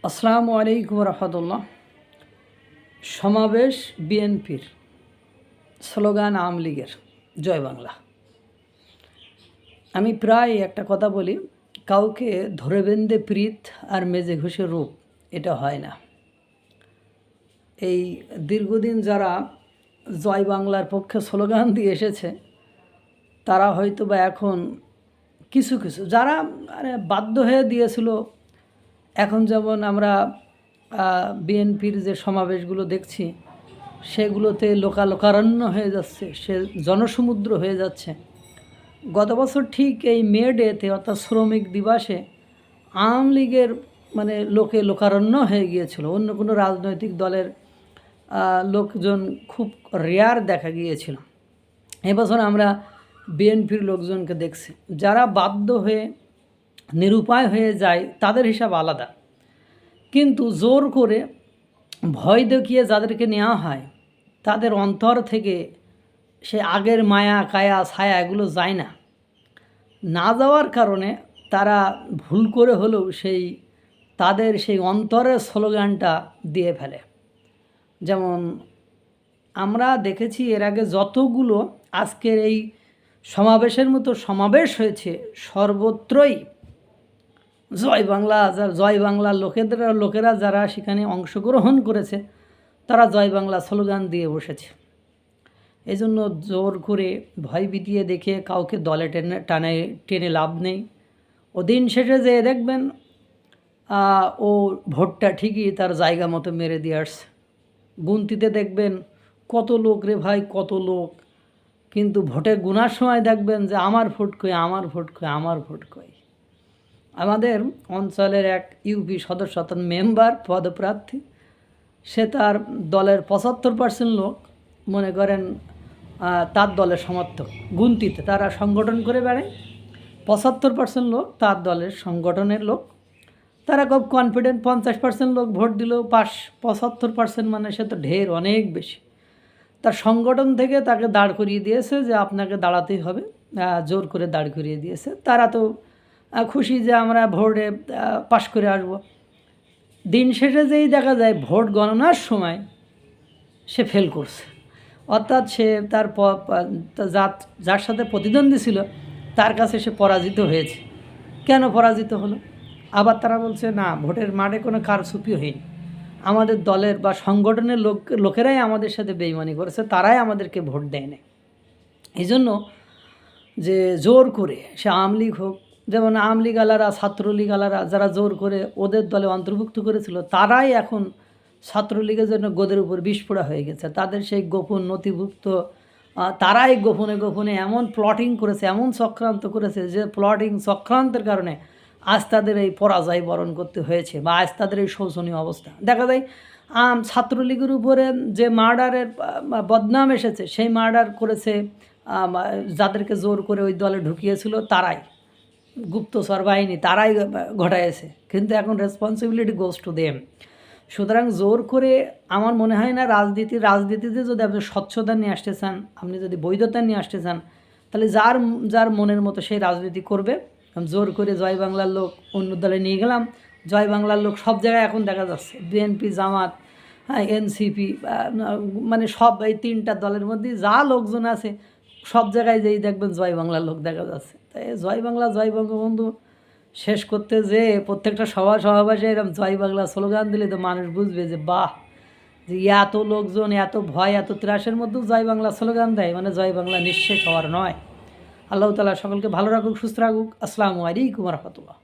আসসালামু আলাইকুম রহমতুল্লাহ। সমাবেশ বিএনপির, স্লোগান আওয়ামী লীগের, জয় বাংলা। আমি প্রায় একটা কথা বলি, কাউকে ধরে বেঁধে প্রীত আর মেজে ঘষে রূপ, এটা হয় না। এই দীর্ঘদিন যারা জয় বাংলার পক্ষে স্লোগান দিয়ে এসেছে, তারা হয়তো বা এখন কিছু যারা বাধ্য হয়ে দিয়েছিল, এখন যেমন আমরা বিএনপির যে সমাবেশগুলো দেখছি, সেগুলোতে লোকারণ্য হয়ে যাচ্ছে, সে জনসমুদ্র হয়ে যাচ্ছে। গত বছর ঠিক এই মে ডেতে, অর্থাৎ শ্রমিক দিবসে, আওয়ামী লীগের লোকারণ্য হয়ে গিয়েছিল। অন্য কোনো রাজনৈতিক দলের লোকজন খুব রেয়ার দেখা গিয়েছিল। এবছর আমরা বিএনপির লোকজনকে দেখছি। যারা বাধ্য হয়ে নিরুপায় হয়ে যায়, তাদের হিসাব আলাদা। কিন্তু জোর করে ভয় দেখিয়ে যাদেরকে নেওয়া হয়, তাদের অন্তর থেকে সে আগের মায়া কায়া ছায়া এগুলো যায় না। না যাওয়ার কারণে তারা ভুল করে হলেও তাদের সেই অন্তরের স্লোগানটা দিয়ে ফেলে। যেমন আমরা দেখেছি এর আগে যতগুলো আজকের এই সমাবেশের মতো সমাবেশ হয়েছে, সর্বত্রই জয় বাংলার লোকেরা যারা সেখানে অংশগ্রহণ করেছে, তারা জয় বাংলা স্লোগান দিয়ে বসেছে। এই জন্য জোর করে ভয় বিটিয়ে দেখে কাউকে দলে টেনে লাভ নেই। ও দিন শেষে যেয়ে দেখবেন ও ভোটটা ঠিকই তার জায়গা মতো মেরে দিয়ে আসছে। গুনতিতে দেখবেন কত লোক রে ভাই, কত লোক, কিন্তু ভোটে গুনার সময় দেখবেন যে আমার ভোট কই। আমাদের অঞ্চলের এক ইউপি সদস্য, অর্থাৎ মেম্বার পদপ্রার্থী, সে তার দলের 75% লোক মনে করেন তার দলের সমর্থক। গুনতিতে তারা সংগঠন করে বেড়ায়, 75% লোক তার দলের সংগঠনের লোক। তারা খুব কনফিডেন্ট, 50% লোক ভোট দিলেও পাস, 75% মানে সে তো ঢের, অনেক বেশি। তার সংগঠন থেকে তাকে দাঁড় করিয়ে দিয়েছে যে আপনাকে দাঁড়াতেই হবে, জোর করে দাঁড় করিয়ে দিয়েছে। তারা তো খুশি যে আমরা ভোটে পাশ করে আসব। দিন শেষে যেই দেখা যায় ভোট গণনার সময় সে ফেল করছে, অর্থাৎ সে তার যার সাথে প্রতিদ্বন্দ্বী ছিল তার কাছে সে পরাজিত হয়েছে। কেন পরাজিত হলো? আবার তারা বলছে না, ভোটের মাঠে কোনো কারচুপি হয়নি, আমাদের দলের বা সংগঠনের লোকেরাই আমাদের সাথে বেইমানি করেছে, তারাই আমাদেরকে ভোট দেয় না। এই জন্য যে জোর করে সে আওয়ামী লীগ হোক, যেমন আওয়ামী লীগ আলারা, ছাত্রলীগ আলারা যারা জোর করে ওদের দলে অন্তর্ভুক্ত করেছিল, তারাই এখন ছাত্রলীগের জন্য গোদের উপর বিস্ফোরা হয়ে গেছে। তাদের সেই গোপন নথিভুক্ত, তারাই গোপনে এমন প্লটিং করেছে, এমন চক্রান্ত করেছে, যে চক্রান্তের কারণে আজ তাদের এই পরাজয় বরণ করতে হয়েছে, বা আজ তাদের এই শোচনীয় অবস্থা দেখা যায়। ছাত্রলীগের উপরে যে মার্ডারের বদনাম এসেছে, সেই মার্ডার করেছে যাদেরকে জোর করে ওই দলে ঢুকিয়েছিল, তারাই গুপ্তচর বাহিনী, তারাই ঘটাইছে। কিন্তু এখন রেসপন্সিবিলিটি গোজ টু দেম। সুতরাং জোর করে আমার মনে হয় না রাজনীতিতে যদি আপনি স্বচ্ছতা নিয়ে আসতে চান, আপনি যদি বৈধতা নিয়ে আসতে চান, তাহলে যার মনের মতো সেই রাজনীতি করবে। জোর করে জয় বাংলার লোক অন্য দলে নিয়ে গেলাম, জয় বাংলার লোক সব জায়গায় এখন দেখা যাচ্ছে, বিএনপি, জামাত, এনসিপি, মানে সব এই তিনটা দলের মধ্যে যা লোকজন আছে, সব জায়গায় যেই দেখবেন জয় বাংলার লোক দেখা যাচ্ছে। তাই জয় বাংলা, জয় বঙ্গবন্ধু শেষ করতে যে প্রত্যেকটা সমাবেশে এরকম জয় বাংলা স্লোগান দিলে তো মানুষ বুঝবে যে বাহ, যে এত লোকজন, এত ভয়, এত ত্রাসের মধ্যেও জয় বাংলা স্লোগান দেয়, মানে জয় বাংলা নিঃশেষ হওয়ার নয়। আল্লাহ তাআলা সকলকে ভালো রাখুক, সুস্থ রাখুক। আসসালামু আলাইকুম রহমতুল্লাহ।